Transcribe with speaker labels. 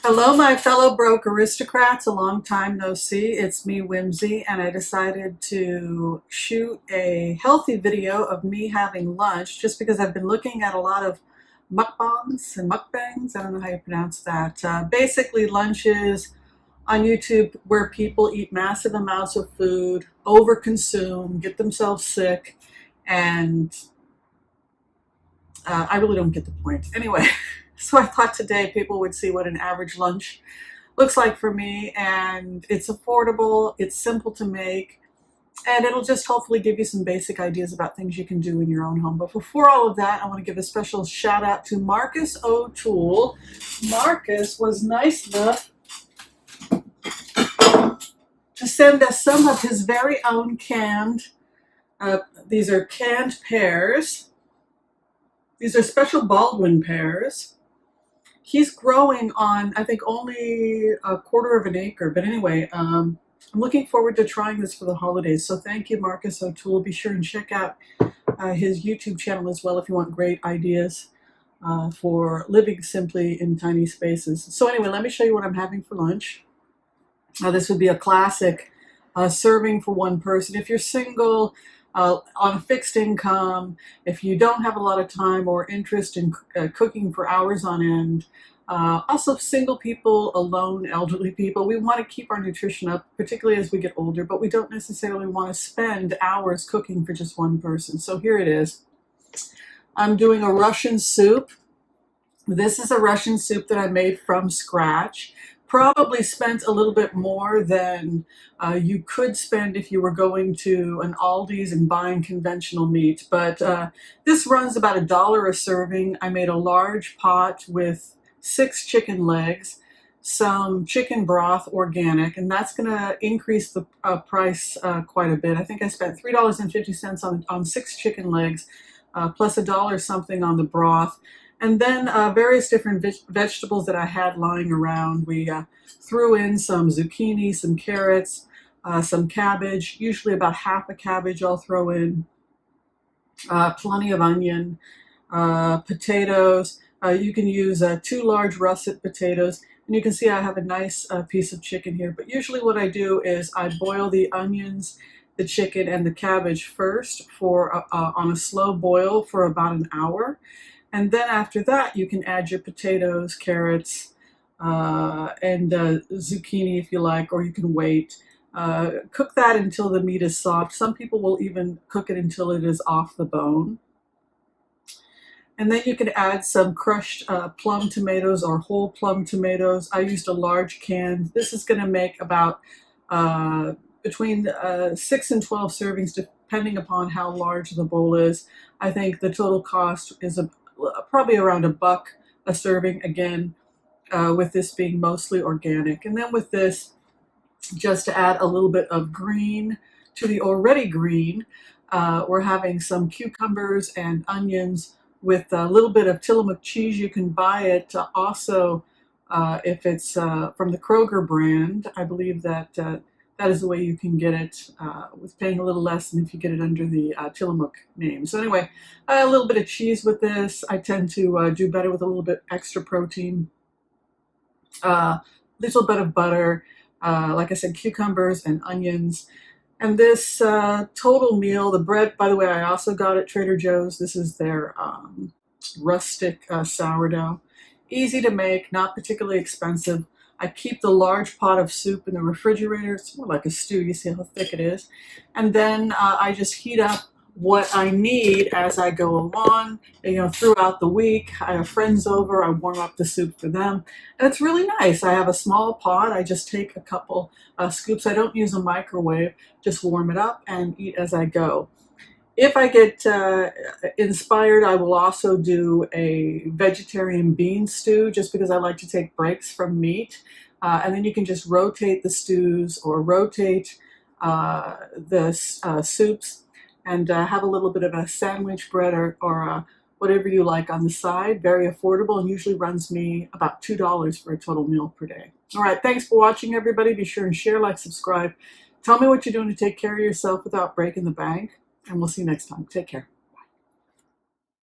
Speaker 1: Hello, my fellow broke aristocrats. A long time no see. It's me, Whimsy, and I decided to shoot a healthy video of me having lunch just because I've been looking at a lot of mukbangs and mukbangs. I don't know how you pronounce that. Basically, lunches on YouTube where people eat massive amounts of food, overconsume, get themselves sick, and I really don't get the point. Anyway, so I thought today people would see what an average lunch looks like for me, and it's affordable, it's simple to make, and it'll just hopefully give you some basic ideas about things you can do in your own home. But before all of that, I want to give a special shout out to Marcus O'Toole. Marcus was nice enough to send us some of his very own canned, these are canned pears. These are special Baldwin pears. He's growing on, I think, only a quarter of an acre. But anyway, I'm looking forward to trying this for the holidays. So thank you, Marcus O'Toole. Be sure and check out his YouTube channel as well if you want great ideas for living simply in tiny spaces. So anyway, let me show you what I'm having for lunch. This would be a classic serving for one person. If you're single, on a fixed income, if you don't have a lot of time or interest in cooking for hours on end, also single people, alone, elderly people, we want to keep our nutrition up, particularly as we get older, but we don't necessarily want to spend hours cooking for just one person. So here it is. I'm doing a Russian soup. This is a Russian soup that I made from scratch. Probably spent a little bit more than you could spend if you were going to an Aldi's and buying conventional meat. But this runs about $1 a serving. I made a large pot with 6 chicken legs, some chicken broth, organic, and that's going to increase the price quite a bit. I think I spent $3.50 on 6 chicken legs, plus $1 something on the broth. And then various different vegetables that I had lying around. We threw in some zucchini, some carrots, some cabbage, usually about half a cabbage I'll throw in, plenty of onion, potatoes. You can use 2 large russet potatoes. And you can see I have a nice piece of chicken here. But usually what I do is I boil the onions, the chicken, and the cabbage first for on a slow boil for about an hour. And then after that, you can add your potatoes, carrots, and zucchini if you like, or you can wait. Cook that until the meat is soft. Some people will even cook it until it is off the bone. And then you can add some crushed plum tomatoes or whole plum tomatoes. I used a large can. This is going to make about between 6 and 12 servings, depending upon how large the bowl is. I think the total cost is probably around $1 a serving, again, with this being mostly organic. And then with this, just to add a little bit of green to the already green, we're having some cucumbers and onions with a little bit of Tillamook cheese. You can buy it also if it's from the Kroger brand. I believe that that is the way you can get it with paying a little less than if you get it under the Tillamook name. So anyway, a little bit of cheese with this. I tend to do better with a little bit extra protein. Little bit of butter, like I said, cucumbers and onions. And this total meal, the bread, by the way, I also got at Trader Joe's. This is their rustic sourdough. Easy to make, not particularly expensive. I keep the large pot of soup in the refrigerator. It's more like a stew. You see how thick it is. And then I just heat up what I need as I go along. You know, throughout the week, I have friends over. I warm up the soup for them. And it's really nice. I have a small pot. I just take a couple scoops. I don't use a microwave. Just warm it up and eat as I go. If I get inspired, I will also do a vegetarian bean stew, just because I like to take breaks from meat. And then you can just rotate the stews or rotate the soups and have a little bit of a sandwich bread or whatever you like on the side. Very affordable and usually runs me about $2 for a total meal per day. All right, thanks for watching, everybody. Be sure and share, like, subscribe. Tell me what you're doing to take care of yourself without breaking the bank. And we'll see you next time. Take care.